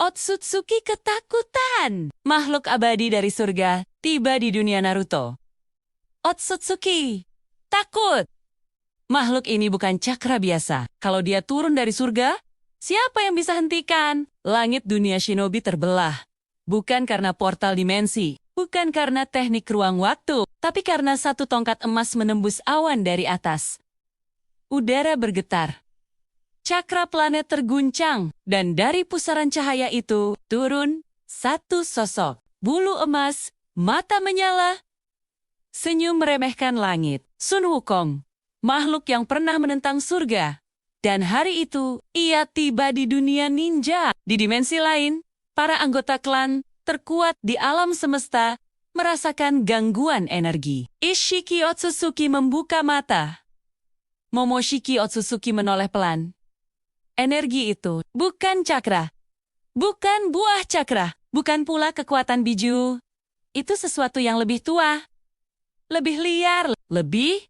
Otsutsuki ketakutan. Makhluk abadi dari surga tiba di dunia Naruto. Otsutsuki takut. Makhluk ini bukan cakra biasa. Kalau dia turun dari surga, siapa yang bisa hentikan? Langit dunia shinobi terbelah. Bukan karena portal dimensi, bukan karena teknik ruang waktu, tapi karena satu tongkat emas menembus awan dari atas. Udara bergetar. Cakra planet terguncang, dan dari pusaran cahaya itu turun satu sosok. Bulu emas, mata menyala, senyum meremehkan langit. Sun Wukong, makhluk yang pernah menentang surga. Dan hari itu, ia tiba di dunia ninja. Di dimensi lain, para anggota klan terkuat di alam semesta merasakan gangguan energi. Ishiki Otsutsuki membuka mata. Momoshiki Otsutsuki menoleh pelan. Energi itu bukan cakra, bukan buah cakra, bukan pula kekuatan biju. Itu sesuatu yang lebih tua, lebih liar, lebih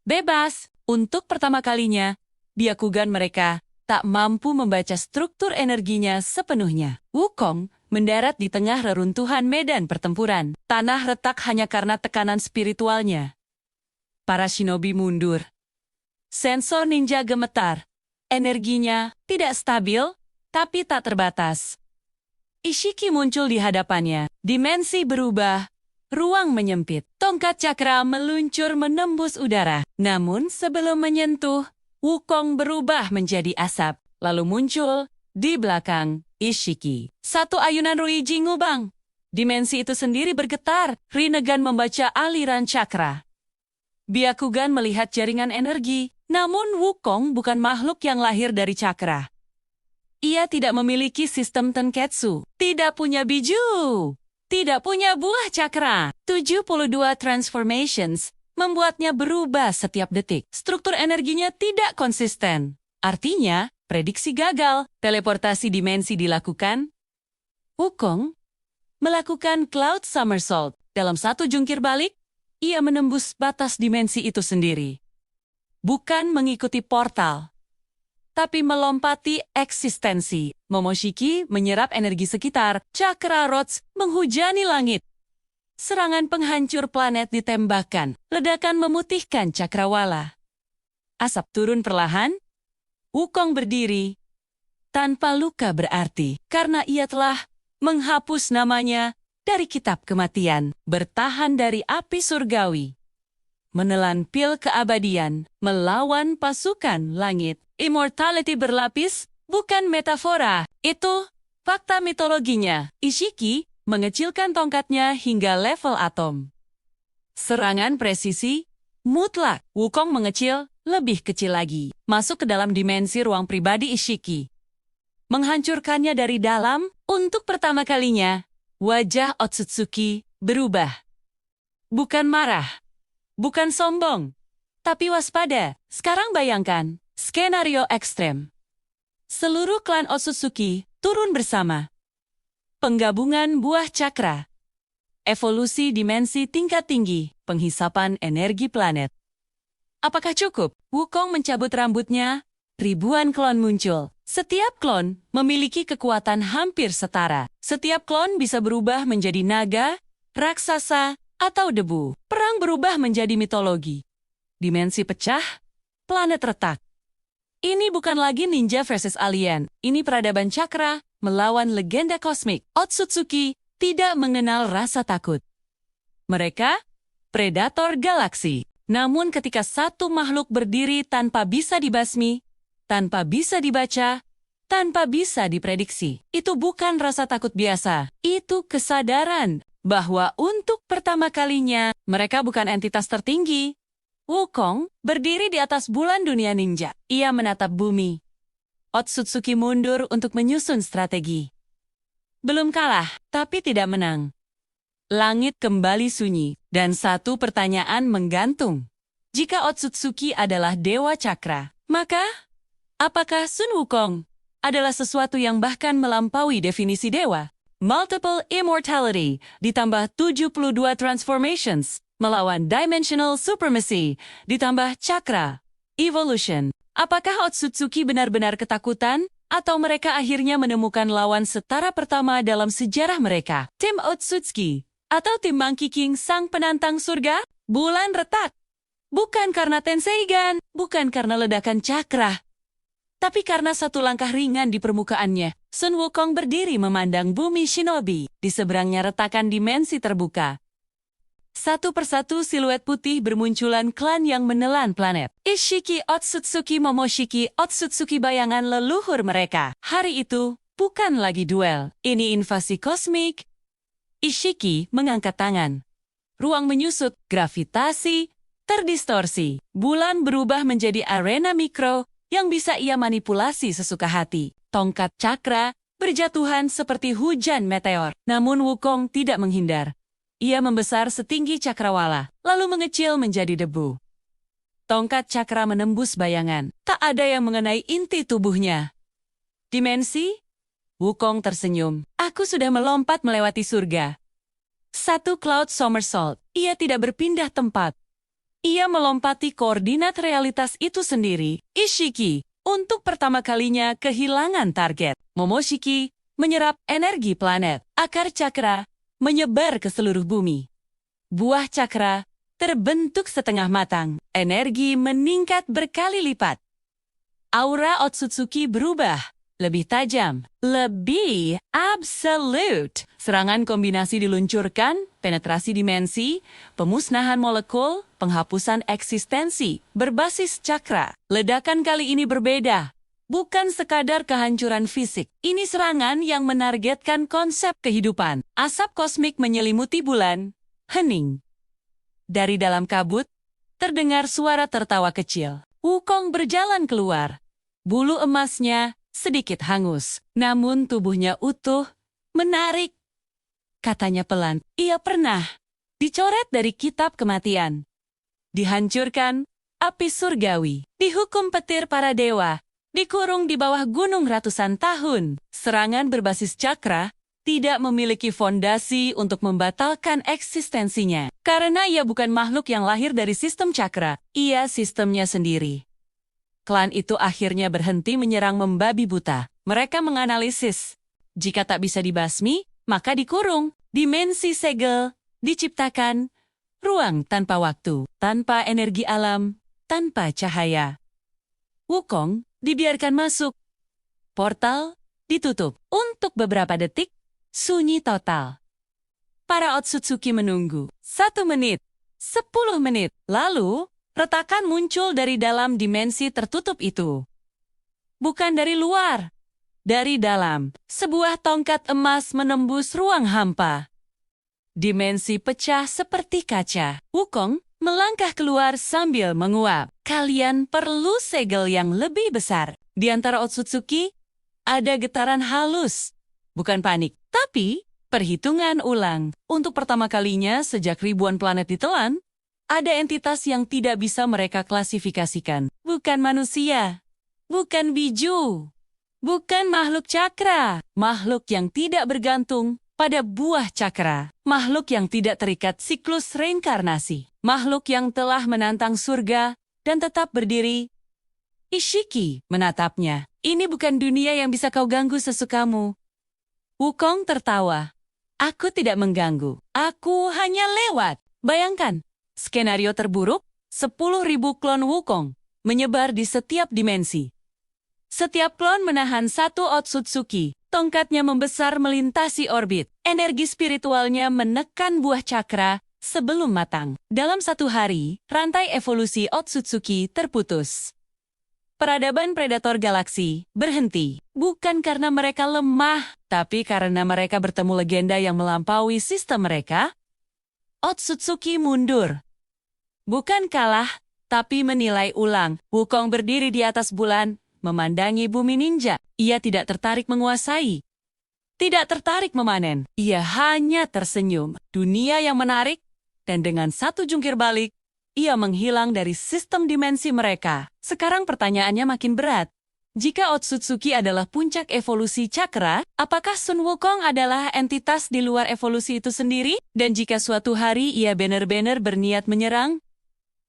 bebas. Untuk pertama kalinya, Byakugan mereka tak mampu membaca struktur energinya sepenuhnya. Wukong mendarat di tengah reruntuhan medan pertempuran. Tanah retak hanya karena tekanan spiritualnya. Para shinobi mundur. Sensor ninja gemetar. Energinya tidak stabil, tapi tak terbatas. Ishiki muncul di hadapannya. Dimensi berubah, ruang menyempit. Tongkat cakra meluncur menembus udara. Namun sebelum menyentuh, Wukong berubah menjadi asap. Lalu muncul di belakang Ishiki. Satu ayunan Ruiji ngubang. Dimensi itu sendiri bergetar. Rinnegan membaca aliran cakra. Byakugan melihat jaringan energi. Namun Wukong bukan makhluk yang lahir dari cakra. Ia tidak memiliki sistem tenketsu, tidak punya biju, tidak punya buah cakra. 72 transformations membuatnya berubah setiap detik. Struktur energinya tidak konsisten. Artinya, prediksi gagal. Teleportasi dimensi dilakukan. Wukong melakukan cloud somersault. Dalam satu jungkir balik, ia menembus batas dimensi itu sendiri. Bukan mengikuti portal, tapi melompati eksistensi. Momoshiki menyerap energi sekitar. Cakra Rots menghujani langit. Serangan penghancur planet ditembakkan. Ledakan memutihkan cakrawala. Asap turun perlahan. Wukong berdiri tanpa luka berarti, karena ia telah menghapus namanya dari kitab kematian. Bertahan dari api surgawi. Menelan pil keabadian, melawan pasukan langit. Immortality berlapis, bukan metafora. Itu fakta mitologinya. Ishiki mengecilkan tongkatnya hingga level atom. Serangan presisi, mutlak. Wukong mengecil, lebih kecil lagi. Masuk ke dalam dimensi ruang pribadi Ishiki. Menghancurkannya dari dalam, untuk pertama kalinya, wajah Otsutsuki berubah. Bukan marah. Bukan sombong, tapi waspada. Sekarang bayangkan, skenario ekstrem. Seluruh klan Otsutsuki turun bersama. Penggabungan buah cakra. Evolusi dimensi tingkat tinggi, penghisapan energi planet. Apakah cukup? Wukong mencabut rambutnya, ribuan klon muncul. Setiap klon memiliki kekuatan hampir setara. Setiap klon bisa berubah menjadi naga, raksasa, atau debu. Perang berubah menjadi mitologi. Dimensi pecah, planet retak. Ini bukan lagi ninja versus alien. Ini peradaban cakra melawan legenda kosmik. Otsutsuki tidak mengenal rasa takut. Mereka, predator galaksi. Namun ketika satu makhluk berdiri tanpa bisa dibasmi, tanpa bisa dibaca, tanpa bisa diprediksi, itu bukan rasa takut biasa. Itu kesadaran bahwa untuk pertama kalinya, mereka bukan entitas tertinggi. Wukong berdiri di atas bulan dunia ninja. Ia menatap bumi. Otsutsuki mundur untuk menyusun strategi. Belum kalah, tapi tidak menang. Langit kembali sunyi, dan satu pertanyaan menggantung. Jika Otsutsuki adalah dewa cakra, maka apakah Sun Wukong adalah sesuatu yang bahkan melampaui definisi dewa? Multiple immortality ditambah 72 transformations melawan dimensional supremacy ditambah cakra evolution. Apakah Otsutsuki benar-benar ketakutan Atau mereka akhirnya menemukan lawan setara pertama dalam sejarah mereka. Tim Otsutsuki atau tim Monkey King sang penantang surga? Bulan retak. Bukan karena Tenseigan, bukan karena ledakan cakra. Tapi karena satu langkah ringan di permukaannya, Sun Wukong berdiri memandang bumi shinobi. Di seberangnya retakan dimensi terbuka. Satu persatu siluet putih bermunculan klan yang menelan planet. Ishiki Otsutsuki Momoshiki Otsutsuki bayangan leluhur mereka. Hari itu, bukan lagi duel. Ini invasi kosmik. Ishiki mengangkat tangan. Ruang menyusut, gravitasi, terdistorsi. Bulan berubah menjadi arena mikro yang bisa ia manipulasi sesuka hati. Tongkat cakra berjatuhan seperti hujan meteor. Namun Wukong tidak menghindar. Ia membesar setinggi cakrawala, lalu mengecil menjadi debu. Tongkat cakra menembus bayangan. Tak ada yang mengenai inti tubuhnya. Dimensi? Wukong tersenyum. Aku sudah melompat melewati surga. Satu cloud somersault. Ia tidak berpindah tempat. Ia melompati koordinat realitas itu sendiri. Ishiki, untuk pertama kalinya kehilangan target. Momoshiki, menyerap energi planet. Akar cakra menyebar ke seluruh bumi. Buah cakra terbentuk setengah matang. Energi meningkat berkali lipat. Aura Otsutsuki berubah. Lebih tajam. Lebih absolute. Serangan kombinasi diluncurkan, penetrasi dimensi, pemusnahan molekul, penghapusan eksistensi, berbasis cakra. Ledakan kali ini berbeda. Bukan sekadar kehancuran fisik. Ini serangan yang menargetkan konsep kehidupan. Asap kosmik menyelimuti bulan. Hening. Dari dalam kabut, terdengar suara tertawa kecil. Wukong berjalan keluar. Bulu emasnya sedikit hangus. Namun tubuhnya utuh, menarik. Katanya pelan, ia pernah dicoret dari kitab kematian. Dihancurkan, api surgawi. Dihukum petir para dewa. Dikurung di bawah gunung ratusan tahun, serangan berbasis cakra tidak memiliki fondasi untuk membatalkan eksistensinya. Karena ia bukan makhluk yang lahir dari sistem cakra, ia sistemnya sendiri. Klan itu akhirnya berhenti menyerang membabi buta. Mereka menganalisis. Jika tak bisa dibasmi, maka dikurung. Dimensi segel, diciptakan. Ruang tanpa waktu, tanpa energi alam, tanpa cahaya. Wukong dibiarkan masuk. Portal ditutup. Untuk beberapa detik, sunyi total. Para Otsutsuki menunggu. 1 menit, 10 menit. Lalu, retakan muncul dari dalam dimensi tertutup itu. Bukan dari luar. Dari dalam, sebuah tongkat emas menembus ruang hampa. Dimensi pecah seperti kaca. Wukong melangkah keluar sambil menguap. Kalian perlu segel yang lebih besar. Di antara Otsutsuki, ada getaran halus. Bukan panik, tapi perhitungan ulang. Untuk pertama kalinya sejak ribuan planet ditelan, ada entitas yang tidak bisa mereka klasifikasikan. Bukan manusia, bukan biju, bukan makhluk cakra. Makhluk yang tidak bergantung pada buah cakra. Makhluk yang tidak terikat siklus reinkarnasi. Makhluk yang telah menantang surga dan tetap berdiri. Ishiki menatapnya. Ini bukan dunia yang bisa kau ganggu sesukamu. Wukong tertawa. Aku tidak mengganggu. Aku hanya lewat. Bayangkan, skenario terburuk, 10.000 klon Wukong menyebar di setiap dimensi. Setiap klon menahan satu Otsutsuki. Tongkatnya membesar melintasi orbit. Energi spiritualnya menekan buah cakra sebelum matang. Dalam 1 hari, rantai evolusi Otsutsuki terputus. Peradaban predator galaksi berhenti. Bukan karena mereka lemah, tapi karena mereka bertemu legenda yang melampaui sistem mereka. Otsutsuki mundur. Bukan kalah, tapi menilai ulang. Wukong berdiri di atas bulan, memandangi bumi ninja. Ia tidak tertarik menguasai. Tidak tertarik memanen. Ia hanya tersenyum. Dunia yang menarik, dan dengan satu jungkir balik, ia menghilang dari sistem dimensi mereka. Sekarang pertanyaannya makin berat. Jika Otsutsuki adalah puncak evolusi cakra, apakah Sun Wukong adalah entitas di luar evolusi itu sendiri? Dan jika suatu hari ia benar-benar berniat menyerang,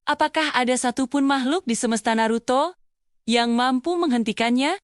apakah ada satupun makhluk di semesta Naruto yang mampu menghentikannya?